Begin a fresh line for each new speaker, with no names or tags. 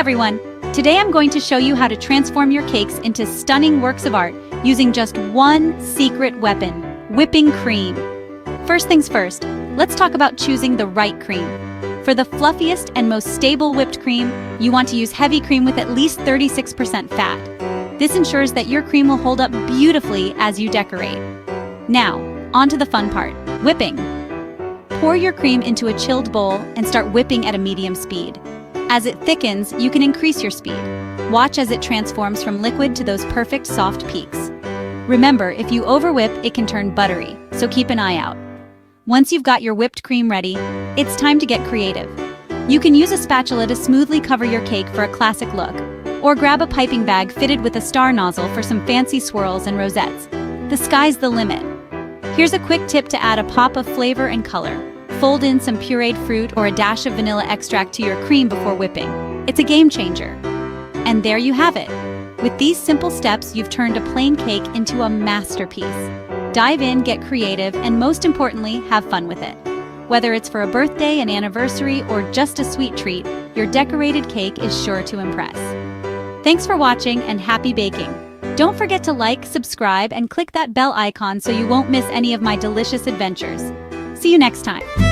everyone! Today I'm going to show you how to transform your cakes into stunning works of art using just one secret weapon, whipping cream. First things first, let's talk about choosing the right cream. For the fluffiest and most stable whipped cream, you want to use heavy cream with at least 36% fat. This ensures that your cream will hold up beautifully as you decorate. Now, on to the fun part, whipping. Pour your cream into a chilled bowl and start whipping at a medium speed. As it thickens, you can increase your speed. Watch as it transforms from liquid to those perfect soft peaks. Remember, if you overwhip, it can turn buttery, so keep an eye out. Once you've got your whipped cream ready, it's time to get creative. You can use a spatula to smoothly cover your cake for a classic look, or grab a piping bag fitted with a star nozzle for some fancy swirls and rosettes. The sky's the limit. Here's a quick tip to add a pop of flavor and color. Fold in some pureed fruit or a dash of vanilla extract to your cream before whipping. It's a game changer. And there you have it. With these simple steps, you've turned a plain cake into a masterpiece. Dive in, get creative, and most importantly, have fun with it. Whether it's for a birthday, an anniversary, or just a sweet treat, your decorated cake is sure to impress. Thanks for watching and happy baking. Don't forget to like, subscribe, and click that bell icon so you won't miss any of my delicious adventures. See you next time.